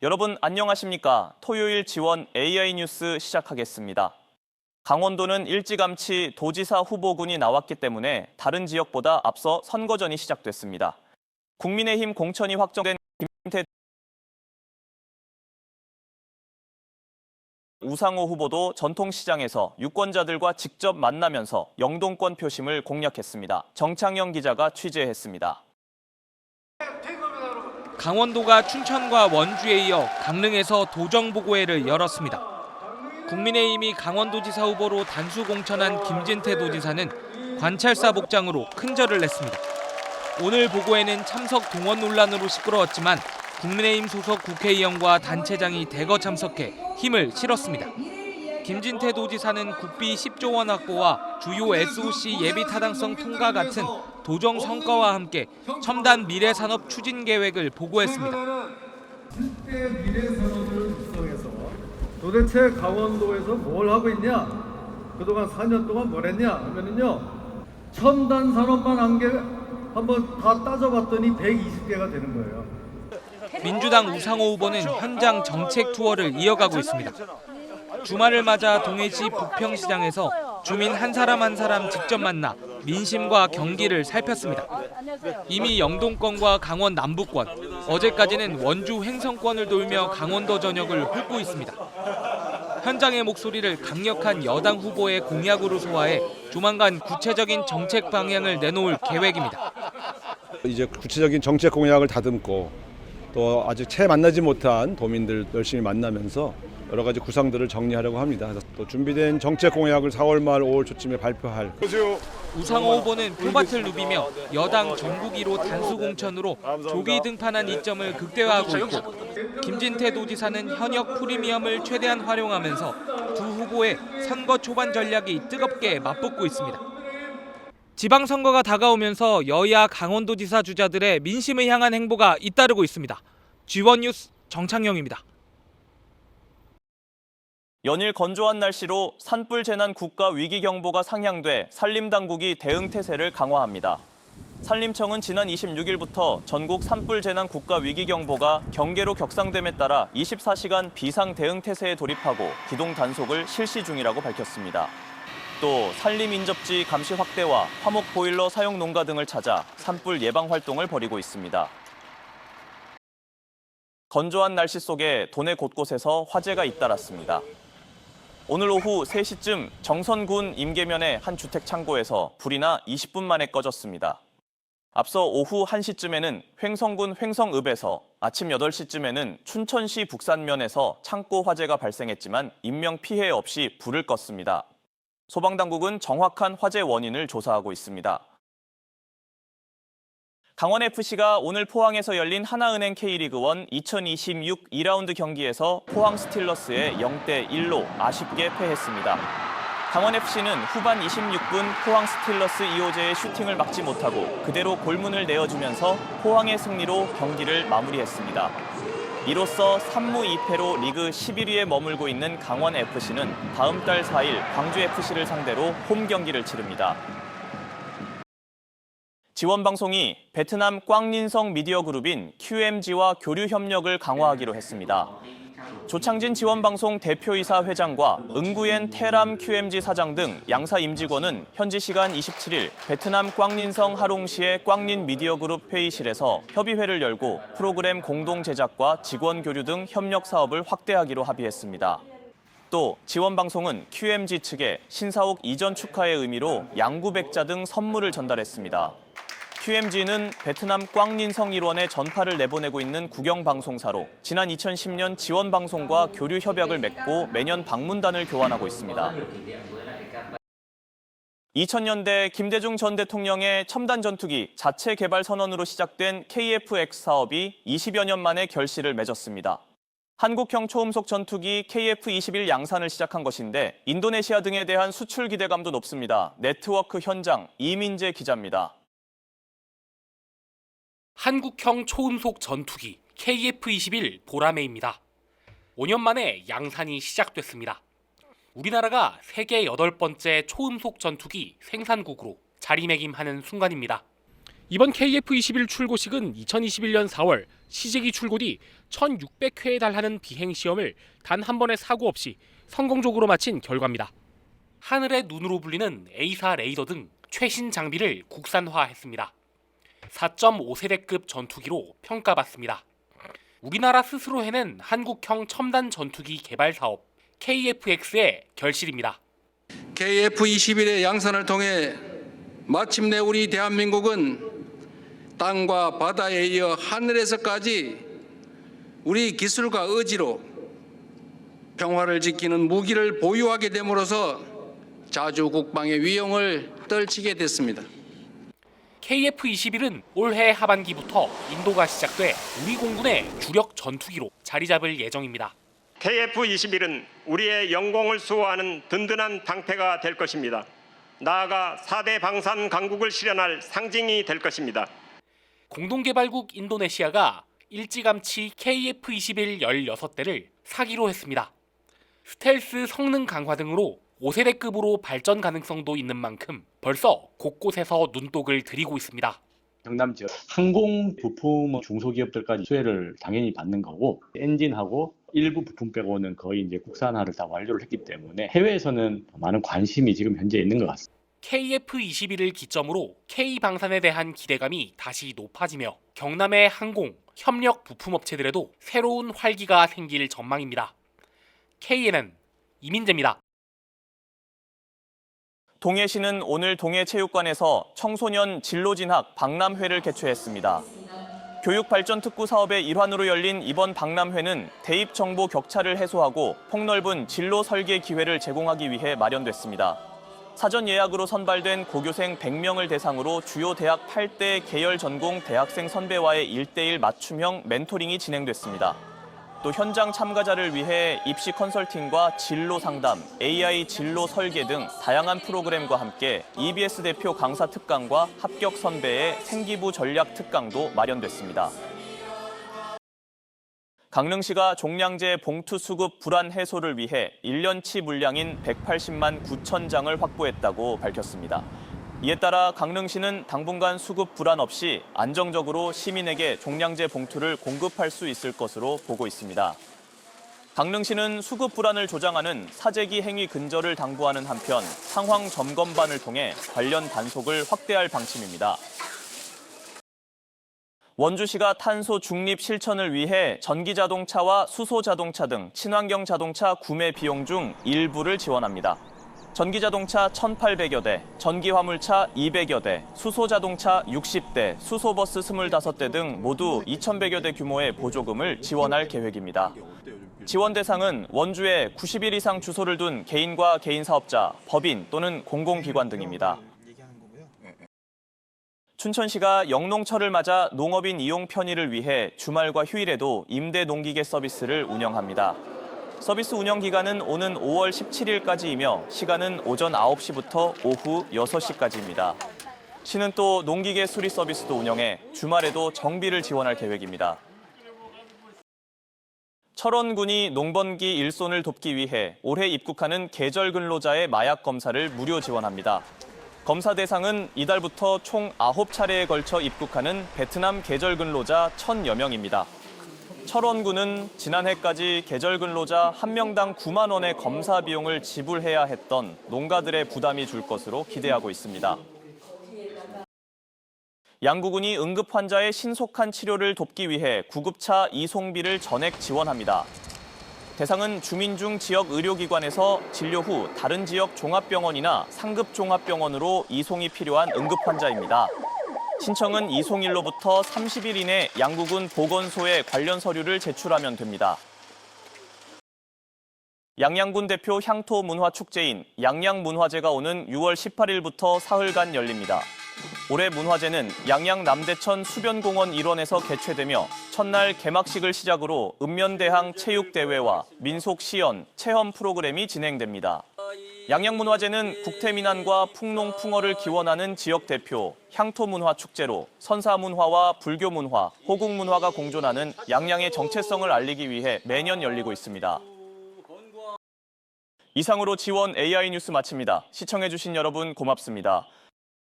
여러분 안녕하십니까? 토요일 지원 AI 뉴스 시작하겠습니다. 강원도는 일찌감치 도지사 후보군이 나왔기 때문에 다른 지역보다 앞서 선거전이 시작됐습니다. 국민의힘 공천이 확정된 김진태 우상호 후보도 전통시장에서 유권자들과 직접 만나면서 영동권 표심을 공략했습니다. 정창영 기자가 취재했습니다. 강원도가 춘천과 원주에 이어 강릉에서 도정보고회를 열었습니다. 국민의힘이 강원도지사 후보로 단수 공천한 김진태 도지사는 관찰사 복장으로 큰절을 냈습니다. 오늘 보고회는 참석 동원 논란으로 시끄러웠지만 국민의힘 소속 국회의원과 단체장이 대거 참석해 힘을 실었습니다. 김진태 도지사는 국비 10조 원 확보와 주요 SOC 예비 타당성 통과 같은 도정 성과와 함께 첨단 미래산업 추진 계획을 보고했습니다. 10대 미래산업을 구성해서 도대체 강원도에서 뭘 하고 있냐? 그동안 4년 동안 뭘 했냐? 하면은요, 첨단 산업만 한 개 한번 다 따져봤더니 120개가 되는 거예요. 민주당 우상호 후보는 현장 정책 투어를 이어가고 있습니다. 주말을 맞아 동해시 북평시장에서 주민 한 사람 직접 만나 민심과 경기를 살폈습니다. 이미 영동권과 강원 남부권, 어제까지는 원주 횡성권을 돌며 강원도 전역을 훑고 있습니다. 현장의 목소리를 강력한 여당 후보의 공약으로 소화해 조만간 구체적인 정책 방향을 내놓을 계획입니다. 이제 구체적인 정책 공약을 다듬고 또 아직 채 만나지 못한 도민들 열심히 만나면서 여러 가지 구상들을 정리하려고 합니다. 또 준비된 정책 공약을 4월 말 5월 초쯤에 발표할. 우상호 후보는 표밭을 누비며 여당 전국 1호 단수 공천으로 조기 등판한 이점을 극대화하고 있고 김진태 도지사는 현역 프리미엄을 최대한 활용하면서 두 후보의 선거 초반 전략이 뜨겁게 맞붙고 있습니다. 지방선거가 다가오면서 여야 강원도지사 주자들의 민심을 향한 행보가 잇따르고 있습니다. G1 뉴스 정창영입니다. 연일 건조한 날씨로 산불 재난 국가 위기 경보가 상향돼 산림당국이 대응 태세를 강화합니다. 산림청은 지난 26일부터 전국 산불 재난 국가 위기 경보가 경계로 격상됨에 따라 24시간 비상 대응 태세에 돌입하고 기동 단속을 실시 중이라고 밝혔습니다. 또 산림 인접지 감시 확대와 화목 보일러 사용 농가 등을 찾아 산불 예방 활동을 벌이고 있습니다. 건조한 날씨 속에 도내 곳곳에서 화재가 잇따랐습니다. 오늘 오후 3시쯤 정선군 임계면의 한 주택 창고에서 불이 나 20분 만에 꺼졌습니다. 앞서 오후 1시쯤에는 횡성군 횡성읍에서 아침 8시쯤에는 춘천시 북산면에서 창고 화재가 발생했지만 인명 피해 없이 불을 껐습니다. 소방당국은 정확한 화재 원인을 조사하고 있습니다. 강원FC가 오늘 포항에서 열린 하나은행 K리그1 2026 2라운드 경기에서 포항 스틸러스에 0대1로 아쉽게 패했습니다. 강원FC는 후반 26분 포항 스틸러스 이호재의 슈팅을 막지 못하고 그대로 골문을 내어주면서 포항의 승리로 경기를 마무리했습니다. 이로써 3무 2패로 리그 11위에 머물고 있는 강원FC는 다음 달 4일 광주FC를 상대로 홈 경기를 치릅니다. 지원방송이 베트남 꽝린성 미디어 그룹인 QMG와 교류 협력을 강화하기로 했습니다. 조창진 지원방송 대표이사 회장과 응구옌 테람 QMG 사장 등 양사 임직원은 현지 시간 27일 베트남 꽝린성 하롱시의 꽝린 미디어 그룹 회의실에서 협의회를 열고 프로그램 공동 제작과 직원 교류 등 협력 사업을 확대하기로 합의했습니다. 또 지원방송은 QMG 측에 신사옥 이전 축하의 의미로 양구백자 등 선물을 전달했습니다. QMG는 베트남 꽝린성 일원에 전파를 내보내고 있는 국영방송사로 지난 2010년 지원방송과 교류 협약을 맺고 매년 방문단을 교환하고 있습니다. 2000년대 김대중 전 대통령의 첨단 전투기 자체 개발 선언으로 시작된 KF-X 사업이 20여 년 만에 결실을 맺었습니다. 한국형 초음속 전투기 KF-21 양산을 시작한 것인데 인도네시아 등에 대한 수출 기대감도 높습니다. 네트워크 현장 이민재 기자입니다. 한국형 초음속 전투기 KF-21 보라매입니다. 5년 만에 양산이 시작됐습니다. 우리나라가 세계 8번째 초음속 전투기 생산국으로 자리매김하는 순간입니다. 이번 KF-21 출고식은 2021년 4월 시제기 출고 뒤 1,600회에 달하는 비행 시험을 단 한 번의 사고 없이 성공적으로 마친 결과입니다. 하늘의 눈으로 불리는 A사 레이더 등 최신 장비를 국산화했습니다. 4.5세대급 전투기로 평가받습니다. 우리나라 스스로 해낸 한국형 첨단 전투기 개발 사업 KF-X의 결실입니다. KF-21의 양산을 통해 마침내 우리 대한민국은 땅과 바다에 이어 하늘에서까지 우리 기술과 의지로 평화를 지키는 무기를 보유하게 됨으로써 자주 국방의 위용을 떨치게 됐습니다. KF-21은 올해 하반기부터 인도가 시작돼 우리 공군의 주력 전투기로 자리 잡을 예정입니다. KF-21은 우리의 영공을 수호하는 든든한 방패가 될 것입니다. 나아가 4대 방산 강국을 실현할 상징이 될 것입니다. 공동개발국 인도네시아가 일찌감치 KF-21 16대를 사기로 했습니다. 스텔스 성능 강화 등으로 5세대급으로 발전 가능성도 있는 만큼 벌써 곳곳에서 눈독을 들이고 있습니다. 경남 지역 항공 부품 중소기업들까지 수혜를 당연히 받는 거고, 엔진하고 일부 부품 빼고는 거의 이제 국산화를 다 완료를 했기 때문에 해외에서는 많은 관심이 지금 현재 있는 것 같습니다. KF-21을 기점으로 K방산에 대한 기대감이 다시 높아지며 경남의 항공, 협력 부품업체들에도 새로운 활기가 생길 전망입니다. KNN 이민재입니다. 동해시는 오늘 동해체육관에서 청소년 진로진학 박람회를 개최했습니다. 교육발전특구 사업의 일환으로 열린 이번 박람회는 대입 정보 격차를 해소하고 폭넓은 진로 설계 기회를 제공하기 위해 마련됐습니다. 사전 예약으로 선발된 고교생 100명을 대상으로 주요 대학 8대 계열 전공 대학생 선배와의 1:1 맞춤형 멘토링이 진행됐습니다. 또 현장 참가자를 위해 입시 컨설팅과 진로 상담, AI 진로 설계 등 다양한 프로그램과 함께 EBS 대표 강사 특강과 합격 선배의 생기부 전략 특강도 마련됐습니다. 강릉시가 종량제 봉투 수급 불안 해소를 위해 1년치 물량인 180만 9천 장을 확보했다고 밝혔습니다. 이에 따라 강릉시는 당분간 수급 불안 없이 안정적으로 시민에게 종량제 봉투를 공급할 수 있을 것으로 보고 있습니다. 강릉시는 수급 불안을 조장하는 사재기 행위 근절을 당부하는 한편 상황 점검반을 통해 관련 단속을 확대할 방침입니다. 원주시가 탄소 중립 실천을 위해 전기자동차와 수소자동차 등 친환경 자동차 구매 비용 중 일부를 지원합니다. 전기자동차 1,800여 대, 전기화물차 200여 대, 수소자동차 60대, 수소버스 25대 등 모두 2,100여 대 규모의 보조금을 지원할 계획입니다. 지원 대상은 원주에 90일 이상 주소를 둔 개인과 개인 사업자, 법인 또는 공공기관 등입니다. 춘천시가 영농철을 맞아 농업인 이용 편의를 위해 주말과 휴일에도 임대 농기계 서비스를 운영합니다. 서비스 운영 기간은 오는 5월 17일까지이며 시간은 오전 9시부터 오후 6시까지입니다. 시는 또 농기계 수리 서비스도 운영해 주말에도 정비를 지원할 계획입니다. 철원군이 농번기 일손을 돕기 위해 올해 입국하는 계절 근로자의 마약 검사를 무료 지원합니다. 검사 대상은 이달부터 총 9차례에 걸쳐 입국하는 베트남 계절 근로자 1,000여 명입니다. 철원군은 지난해까지 계절 근로자 1명당 9만 원의 검사 비용을 지불해야 했던 농가들의 부담이 줄 것으로 기대하고 있습니다. 양구군이 응급 환자의 신속한 치료를 돕기 위해 구급차 이송비를 전액 지원합니다. 대상은 주민 중 지역 의료기관에서 진료 후 다른 지역 종합병원이나 상급 종합병원으로 이송이 필요한 응급 환자입니다. 신청은 이송일로부터 30일 이내 양구군 보건소에 관련 서류를 제출하면 됩니다. 양양군 대표 향토 문화 축제인 양양문화제가 오는 6월 18일부터 사흘간 열립니다. 올해 문화제는 양양 남대천 수변공원 일원에서 개최되며 첫날 개막식을 시작으로 읍면대항 체육대회와 민속시연, 체험 프로그램이 진행됩니다. 양양문화제는 국태민안과 풍농풍어를 기원하는 지역 대표 향토문화축제로 선사문화와 불교문화, 호국문화가 공존하는 양양의 정체성을 알리기 위해 매년 열리고 있습니다. 이상으로 지원 AI 뉴스 마칩니다. 시청해주신 여러분 고맙습니다.